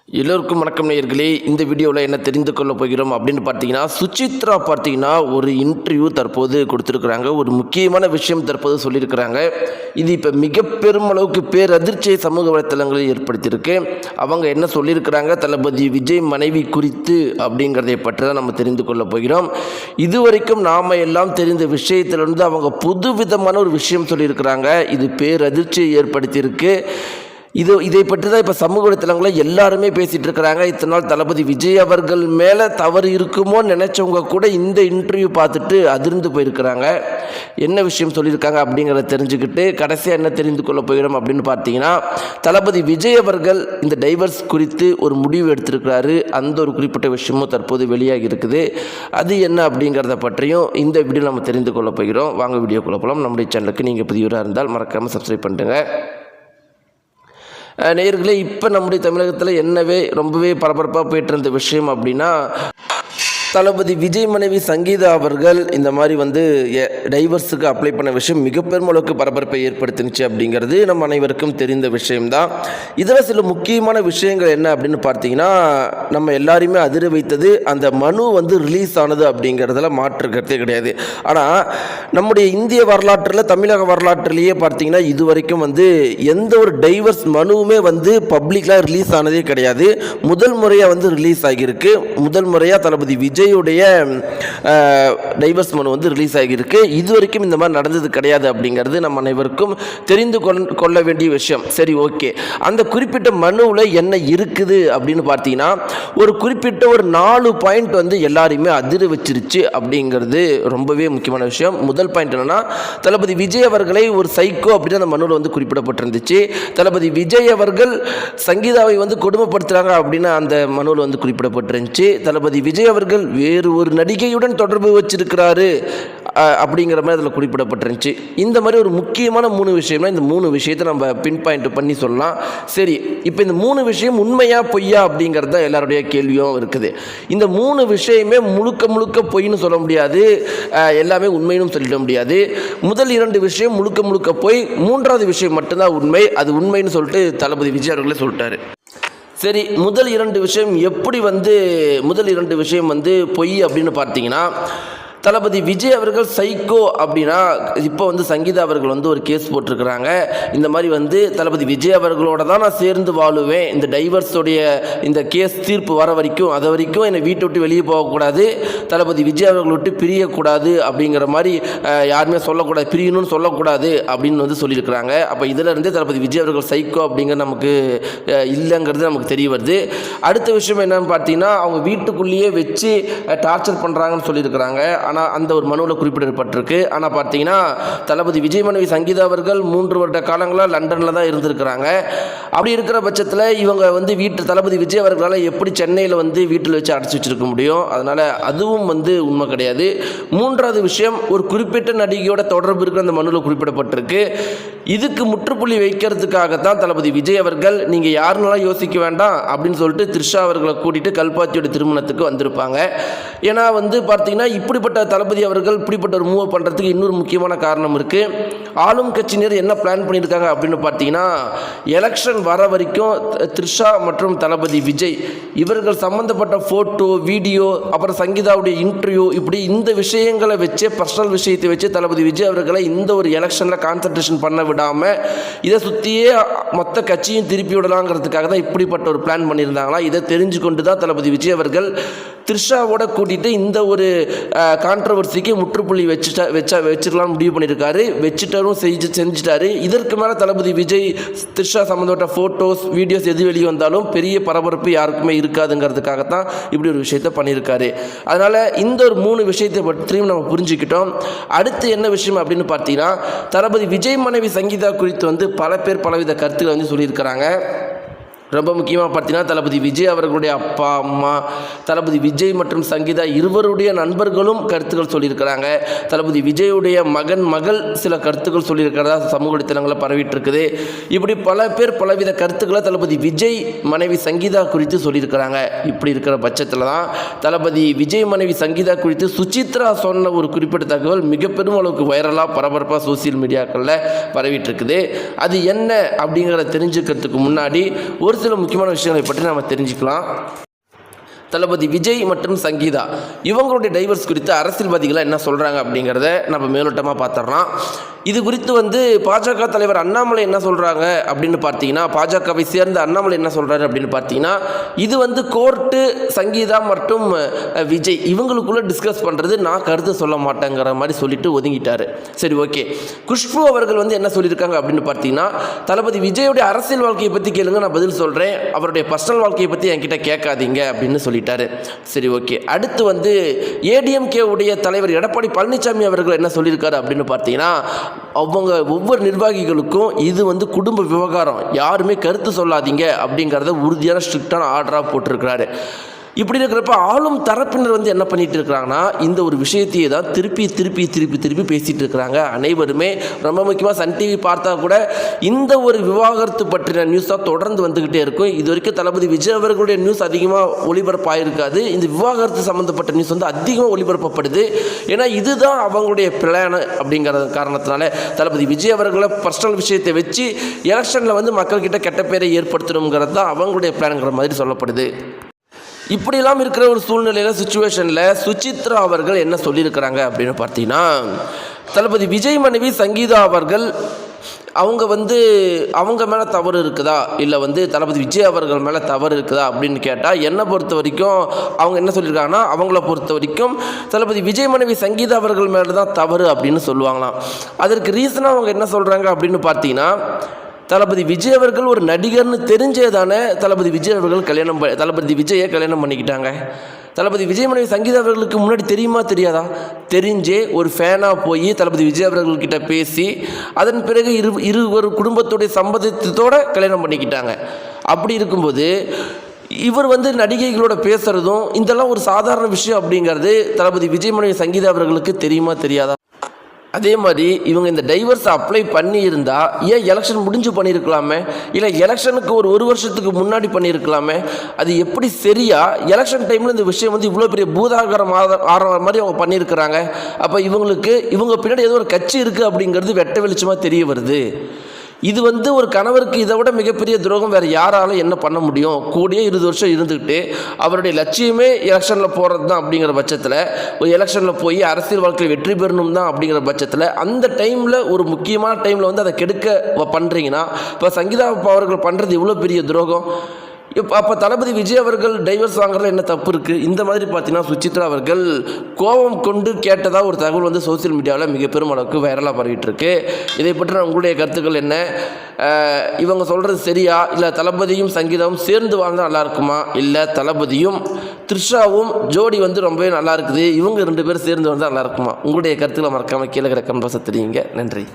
எல்லோருக்கும் வணக்கம் நேயர்களே. இந்த வீடியோவில் என்ன தெரிந்து கொள்ள போகிறோம் அப்படின்னு பார்த்தீங்கன்னா, சுசித்ரா பார்த்தீங்கன்னா ஒரு இன்டர்வியூ தற்போது கொடுத்துருக்குறாங்க. ஒரு முக்கியமான விஷயம் தற்போது சொல்லியிருக்கிறாங்க. இது இப்போ மிக பெருமளவுக்கு பேரதிர்ச்சியை சமூக வலைத்தளங்களில் ஏற்படுத்தியிருக்கு. அவங்க என்ன சொல்லியிருக்கிறாங்க, தளபதி விஜய் மனைவி குறித்து அப்படிங்கிறதை பற்றி தான் நம்ம தெரிந்து கொள்ள போகிறோம். இதுவரைக்கும் நாம் எல்லாம் தெரிந்த விஷயத்திலிருந்து அவங்க புதுவிதமான ஒரு விஷயம் சொல்லியிருக்கிறாங்க. இது பேரதிர்ச்சியை ஏற்படுத்தியிருக்கு. இதை பற்றி தான் இப்போ சமூக வலைத்தளங்களில் எல்லாருமே பேசிகிட்டு இருக்கிறாங்க. இத்தனை நாள் தளபதி விஜய் அவர்கள் மேலே தவறு இருக்குமோன்னு நினச்சவங்க கூட இந்த இன்டர்வியூ பார்த்துட்டு அதிர்ந்து போயிருக்கிறாங்க. என்ன விஷயம் சொல்லியிருக்காங்க அப்படிங்கிறத தெரிஞ்சுக்கிட்டு கடைசியாக என்ன தெரிந்து கொள்ள போகிறோம் அப்படின்னு பார்த்தீங்கன்னா, தளபதி விஜய் அவர்கள் இந்த டைவர்ஸ் குறித்து ஒரு முடிவு எடுத்திருக்கிறாரு. அந்த ஒரு குறிப்பிட்ட விஷயமும் தற்போது வெளியாகி இருக்குது. அது என்ன அப்படிங்கிறத பற்றியும் இந்த வீடியோ நம்ம தெரிந்து கொள்ள போகிறோம். வாங்க வீடியோக்குள்ள போகலாம். நம்முடைய சேனலுக்கு நீங்கள் புதியவராக இருந்தால் மறக்காமல் சப்ஸ்கிரைப் பண்ணுங்க. நேயர்களே, இப்போ நம்முடைய தமிழகத்தில் என்னவே ரொம்பவே பரபரப்பாக போயிட்டு இருந்த விஷயம் அப்படின்னா, தளபதி விஜய் மனைவி சங்கீதா அவர்கள் இந்த மாதிரி டைவர்ஸுக்கு அப்ளை பண்ண விஷயம் மிக பெருமளவுக்கு பரபரப்பை ஏற்படுத்தினுச்சு அப்படிங்கிறது நம்ம அனைவருக்கும் தெரிந்த விஷயம்தான். இதில் சில முக்கியமான விஷயங்கள் என்ன அப்படின்னு பார்த்தீங்கன்னா, நம்ம எல்லாரையுமே அதிர வைத்தது அந்த மனு ரிலீஸ் ஆனது அப்படிங்கிறதுல மாற்று கருத்தே கிடையாது. ஆனால் நம்முடைய இந்திய வரலாற்றில், தமிழக வரலாற்றிலேயே பார்த்தீங்கன்னா, இது வரைக்கும் எந்த ஒரு டைவர்ஸ் மனுவுமே பப்ளிக்காக ரிலீஸ் ஆனதே கிடையாது. முதல் முறையாக ரிலீஸ் ஆகியிருக்கு. முதல் முறையாக தளபதி விஜய் டைவர்ஸ் மனு ரிலீஸ் ஆகியிருக்கு. இது வரைக்கும் இந்த மாதிரி நடந்தது கிடையாது அப்படிங்கிறது நம்ம அனைவருக்கும் தெரிந்து கொள்ள வேண்டிய விஷயம். சரி, ஓகே. அந்த குறிப்பிட்ட மனுவில் என்ன இருக்குது அப்படின்னு பார்த்தீங்கன்னா, ஒரு குறிப்பிட்ட ஒரு 4 பாயிண்ட் எல்லாரையுமே அதிர வச்சிருச்சு அப்படிங்கிறது ரொம்பவே முக்கியமான விஷயம். முதல் பாயிண்ட் என்னன்னா, தளபதி விஜய் அவர்களை ஒரு சைக்கோ அப்படின்னு அந்த மனுவில் குறிப்பிடப்பட்டிருந்துச்சு. தளபதி விஜய் அவர்கள் சங்கீதாவை கொடுமைப்படுத்துகிறாங்க அப்படின்னு அந்த மனுவில் குறிப்பிடப்பட்டிருந்துச்சு. தளபதி விஜய் அவர்கள் வேறு ஒரு நடிகையுடன் தொடர்பு வச்சிருக்கிறாரு அப்படிங்கிற மாதிரி அதில் குறிப்பிடப்பட்டிருந்துச்சு. இந்த மாதிரி ஒரு முக்கியமான 3 விஷயம்னா, இந்த 3 விஷயத்தை நம்ம பின் பாயிண்ட் பண்ணி சொல்லலாம். சரி, இப்போ இந்த 3 விஷயம் உண்மையா பொய்யா அப்படிங்கிறது தான் எல்லாருடைய கேள்வியும் இருக்குது. இந்த 3 விஷயமே முழுக்க முழுக்க பொய்ன்னு சொல்ல முடியாது, எல்லாமே உண்மைன்னு சொல்லிட முடியாது. முதல் 2 விஷயம் முழுக்க பொய், 3வது விஷயம் மட்டும்தான் உண்மை. அது உண்மைன்னு சொல்லிட்டு தளபதி விஜய் அவர்களே சொல்லிட்டாரு. சரி, முதல் 2 விஷயம் எப்படி முதல் 2 விஷயம் பொய் அப்படின்னு பார்த்தீங்கன்னா, தளபதி விஜய் அவர்கள் சைக்கோ அப்படின்னா, இப்போ சங்கீதா அவர்கள் ஒரு கேஸ் போட்டிருக்கிறாங்க. இந்த மாதிரி தளபதி விஜய் அவர்களோட தான் நான் சேர்ந்து வாழுவேன், இந்த டைவர்ஸோடைய இந்த கேஸ் தீர்ப்பு வர வரைக்கும், அது வரைக்கும் என்னை வீட்டை விட்டு வெளியே போகக்கூடாது, தளபதி விஜய் அவர்கள் விட்டு பிரியக்கூடாது அப்படிங்கிற மாதிரி யாருமே சொல்லக்கூடாது, பிரியணும்னு சொல்லக்கூடாது அப்படின்னு சொல்லியிருக்கிறாங்க. அப்போ இதிலிருந்தே தளபதி விஜய் அவர்கள் சைக்கோ அப்படிங்கிற நமக்கு இல்லைங்கிறது நமக்கு தெரிய வருது. அடுத்த விஷயம் என்னன்னு பார்த்தீங்கன்னா, அவங்க வீட்டுக்குள்ளேயே வச்சு டார்ச்சர் பண்ணுறாங்கன்னு சொல்லியிருக்கிறாங்க. ஆனால் அந்த ஒரு மனுவில் குறிப்பிடப்பட்டிருக்கு. ஆனால் பார்த்தீங்கன்னா, தளபதி விஜய் மனைவி சங்கீதா அவர்கள் 3 வருட காலங்களாக லண்டனில் தான் இருந்திருக்கிறாங்க. அப்படி இருக்கிற பட்சத்தில் இவங்க தளபதி விஜய் அவர்களால் எப்படி சென்னையில் வீட்டில் வச்சு அடைச்சி வச்சிருக்க முடியும்? அதனால் அதுவும் உண்மை கிடையாது. 3வது விஷயம், ஒரு குறிப்பிட்ட நடிகையோட தொடர்பு இருக்கிற அந்த மனுவில் குறிப்பிடப்பட்டிருக்கு. இதுக்கு முற்றுப்புள்ளி வைக்கிறதுக்காகத்தான் தளபதி விஜய் அவர்கள் நீங்கள் யாருன்னாலும் யோசிக்க வேண்டாம் அப்படின்னு சொல்லிட்டு த்ரிஷா அவர்களை கூட்டிகிட்டு கல்பாத்தியோட திருமணத்துக்கு வந்திருப்பாங்க. ஏன்னா பார்த்தீங்கன்னா, இப்படிப்பட்ட தளபதி அவர்கள் இப்படிப்பட்ட ஒரு மூவ் பண்ணுறதுக்கு இன்னொரு முக்கியமான காரணம் இருக்குது. ஆளும் கட்சியினர் என்ன பிளான் பண்ணியிருக்காங்க அப்படின்னு பார்த்தீங்கன்னா, எலெக்ஷன் வர வரைக்கும் த்ரிஷா மற்றும் தளபதி விஜய் இவர்கள் சம்மந்தப்பட்ட ஃபோட்டோ, வீடியோ, அப்புறம் சங்கீதாவுடைய இன்டர்வியூ, இப்படி இந்த விஷயங்களை வச்சு, பர்சனல் விஷயத்தை வச்சு தளபதி விஜய் அவர்களை இந்த ஒரு எலெக்ஷனில் கான்சன்ட்ரேஷன் பண்ண விடாமல் இதை சுற்றியே மொத்த கட்சியும் திருப்பி விடலாங்கிறதுக்காக தான் இப்படிப்பட்ட ஒரு பிளான் பண்ணியிருந்தாங்களா? இதை தெரிஞ்சு கொண்டு தான் தளபதி விஜய் அவர்கள் த்ரிஷாவோட கூட்டிகிட்டு இந்த ஒரு கான்ட்ரவர்சிக்கு முற்றுப்புள்ளி வச்சிடலாம் முடிவு பண்ணியிருக்காரு. வச்சுட்டாரும் செஞ்சுட்டாரு. இதற்கு மேலே தளபதி விஜய் த்ரிஷா சம்மந்தப்பட்ட ஃபோட்டோஸ், வீடியோஸ் எது வெளியே வந்தாலும் பெரிய பரபரப்பு யாருக்குமே இருக்காதுங்கிறதுக்காகத்தான் இப்படி ஒரு விஷயத்தை பண்ணியிருக்காரு. அதனால் இந்த ஒரு 3 விஷயத்தை பற்றியும் நம்ம புரிஞ்சுக்கிட்டோம். அடுத்து என்ன விஷயம் அப்படின்னு பார்த்தீங்கன்னா, தளபதி விஜய் மனைவி சங்கீதா குறித்து பல பேர் பலவித கருத்துக்களை சொல்லியிருக்கிறாங்க. ரொம்ப முக்கியமாக பார்த்தீங்கன்னா, தளபதி விஜய் அவர்களுடைய அப்பா, அம்மா, தளபதி விஜய் மற்றும் சங்கீதா இருவருடைய நண்பர்களும் கருத்துக்கள் சொல்லியிருக்கிறாங்க. தளபதி விஜயுடைய மகள் சில கருத்துக்கள் சொல்லியிருக்கிறதா சமூக வலைத்தளங்களில் பரவிட்டு இருக்குது. இப்படி பல பேர் பலவித கருத்துக்களை தளபதி விஜய் மனைவி சங்கீதா குறித்து சொல்லியிருக்கிறாங்க. இப்படி இருக்கிற பட்சத்தில் தான் தளபதி விஜய் மனைவி சங்கீதா குறித்து சுசித்ரா சொன்ன ஒரு குறிப்பிட்ட தகவல் மிக பெரும் அளவுக்கு வைரலாக பரபரப்பாக சோசியல் மீடியாக்களில் பரவிட்டு இருக்குது. அது என்ன அப்படிங்கிறத தெரிஞ்சுக்கிறதுக்கு முன்னாடி ஒரு சில முக்கியமான விஷயங்களை பற்றி நம்ம தெரிஞ்சுக்கலாம். தளபதி விஜய் மற்றும் சங்கீதா இவங்களுடைய டைவர்ஸ் குறித்து அரசியல்வாதிகளாக என்ன சொல்கிறாங்க அப்படிங்கிறத நம்ம மேலோட்டமாக பார்த்துடலாம். இது குறித்து பாஜக தலைவர் அண்ணாமலை என்ன சொல்கிறாங்க அப்படின்னு பார்த்தீங்கன்னா, பாஜகவை சேர்ந்த அண்ணாமலை என்ன சொல்கிறாரு அப்படின்னு பார்த்தீங்கன்னா, இது கோர்ட்டு சங்கீதா மற்றும் விஜய் இவங்களுக்குள்ளே டிஸ்கஸ் பண்ணுறது, நான் கருத்து சொல்ல மாட்டேங்கிற மாதிரி சொல்லிட்டு ஒதுங்கிட்டார். சரி, ஓகே. குஷ்பு அவர்கள் என்ன சொல்லியிருக்காங்க அப்படின்னு பார்த்தீங்கன்னா, தளபதி விஜயோடைய அரசியல் வாழ்க்கையை பற்றி கேளுங்க, நான் பதில் சொல்கிறேன், அவருடைய பர்சனல் வாழ்க்கையை பற்றி என்கிட்ட கேட்காதீங்க அப்படின்னு சொல்லிட்டாரு. சரி, ஓகே. அடுத்து ஏடிஎம்கே உடைய தலைவர் எடப்பாடி பழனிசாமி அவர்கள் என்ன சொல்லியிருக்காரு அப்படின்னு பார்த்தீங்கன்னா, அவங்க ஒவ்வொரு நிர்வாகிகளுக்கும் இது குடும்ப விவகாரம், யாருமே கருத்து சொல்லாதீங்க அப்படிங்கிறத உறுதியான ஸ்ட்ரிக்டான ஆர்டராக போட்டிருக்கிறாரு. இப்படி இருக்கிறப்ப ஆளும் தரப்பினர் என்ன பண்ணிட்டு இருக்கிறாங்கன்னா, இந்த ஒரு விஷயத்தையே தான் திருப்பி பேசிகிட்டு இருக்கிறாங்க அனைவருமே. ரொம்ப முக்கியமாக சன் டிவி பார்த்தா கூட இந்த ஒரு விவாகரத்து பற்றின நியூஸ் தான் தொடர்ந்து வந்துக்கிட்டே இருக்கும். இது வரைக்கும் தளபதி விஜய் அவர்களுடைய நியூஸ் அதிகமாக ஒளிபரப்பாயிருக்காது. இந்த விவாகரத்து சம்மந்தப்பட்ட நியூஸ் அதிகமாக ஒளிபரப்பப்படுது. ஏன்னா இதுதான் அவங்களுடைய பிளான் அப்படிங்கிற காரணத்தினால தளபதி விஜய் அவர்களை பர்சனல் விஷயத்தை வச்சு எலெக்ஷனில் மக்கள்கிட்ட கெட்ட பேரை ஏற்படுத்தணுங்கிறது தான் அவங்களுடைய பிளான்ங்கிற மாதிரி சொல்லப்படுது. இப்படிலாம் இருக்கிற ஒரு சூழ்நிலையில் சுச்சுவேஷனில் சுசித்ரா அவர்கள் என்ன சொல்லியிருக்கிறாங்க அப்படின்னு பார்த்தீங்கன்னா, தளபதி விஜய் மனைவி சங்கீதா அவர்கள் அவங்க மேலே தவறு இருக்குதா, இல்லை தளபதி விஜய் அவர்கள் மேலே தவறு இருக்குதா அப்படின்னு கேட்டால், என்னை பொறுத்த வரைக்கும் அவங்க என்ன சொல்லியிருக்காங்கன்னா, அவங்கள பொறுத்த வரைக்கும் தளபதி விஜய் மனைவி சங்கீதா அவர்கள் மேலே தான் தவறு அப்படின்னு சொல்லுவாங்களாம். அதற்கு ரீசனாக அவங்க என்ன சொல்கிறாங்க அப்படின்னு பார்த்தீங்கன்னா, தளபதி விஜய் அவர்கள் ஒரு நடிகர்னு தெரிஞ்சே தானே தளபதி விஜய் அவர்கள் தளபதி விஜயை கல்யாணம் பண்ணிக்கிட்டாங்க. தளபதி விஜய் மனைவி சங்கீதா அவர்களுக்கு முன்னாடி தெரியுமா தெரியாதா? தெரிஞ்சே ஒரு ஃபேனாக போய் தளபதி விஜய் அவர்கள்கிட்ட பேசி அதன் பிறகு ஒரு குடும்பத்துடைய சம்பந்தத்தோடு கல்யாணம் பண்ணிக்கிட்டாங்க. அப்படி இருக்கும்போது இவர் நடிகைகளோட பேசுகிறதும் இதெல்லாம் ஒரு சாதாரண விஷயம் அப்படிங்கிறது தளபதி விஜய் மனைவி சங்கீதா அவர்களுக்கு தெரியுமா தெரியாதா? அதே மாதிரி இவங்க இந்த டைவர்ஸை அப்ளை பண்ணியிருந்தால் ஏன் எலெக்ஷன் முடிஞ்சு பண்ணியிருக்கலாமே, இல்லை எலெக்ஷனுக்கு ஒரு வருஷத்துக்கு முன்னாடி பண்ணியிருக்கலாமே. அது எப்படி சரியா எலெக்ஷன் டைமில் இந்த விஷயம் இவ்வளோ பெரிய பூதாகரம் ஆடுற மாதிரி அவங்க பண்ணியிருக்கிறாங்க. அப்போ இவங்க பின்னாடி ஏதோ ஒரு கட்சி இருக்குது அப்படிங்கிறது வெட்ட வெளிச்சமாக தெரிய வருது. இது ஒரு கணவருக்கு இதை விட மிகப்பெரிய துரோகம் வேறு யாராலும் என்ன பண்ண முடியும்? கூடிய 20 வருஷம் இருந்துக்கிட்டு அவருடைய லட்சியமே எலெக்ஷனில் போகிறது தான் அப்படிங்கிற பட்சத்தில், ஒரு எலெக்ஷனில் போய் அரசியல் வாழ்க்கையில் வெற்றி பெறணும் தான் அப்படிங்கிற பட்சத்தில், அந்த டைமில் ஒரு முக்கியமான டைமில் அதை கெடுக்க பண்ணுறீங்கன்னா, இப்போ சங்கீதா அவர்கள் பண்ணுறது இவ்வளோ பெரிய துரோகம். அப்போ தளபதி விஜய் அவர்கள் டைவர்ஸ் வாங்குறதுல என்ன தப்பு இருக்குது? இந்த மாதிரி பார்த்தீங்கன்னா சுசித்ரா அவர்கள் கோபம் கொண்டு கேட்டதாக ஒரு தகவல் சோசியல் மீடியாவில் மிக பெரும் அளவுக்கு வைரலாக பரவிட்டு இருக்கு. இதை பற்றி உங்களுடைய கருத்துக்கள் என்ன? இவங்க சொல்கிறது சரியா, இல்லை தளபதியும் சங்கீதாவும் சேர்ந்து வாழ்ந்தால் நல்லா இருக்குமா, இல்லை தளபதியும் த்ரிஷாவும் ஜோடி ரொம்பவே நல்லா இருக்குது, இவங்க 2 பேரும் சேர்ந்து வந்தால் நல்லா இருக்குமா? உங்களுடைய கருத்துக்களை மறக்காமல் கீழே கமெண்ட் பாக்ஸில் தெரியுங்க. நன்றி.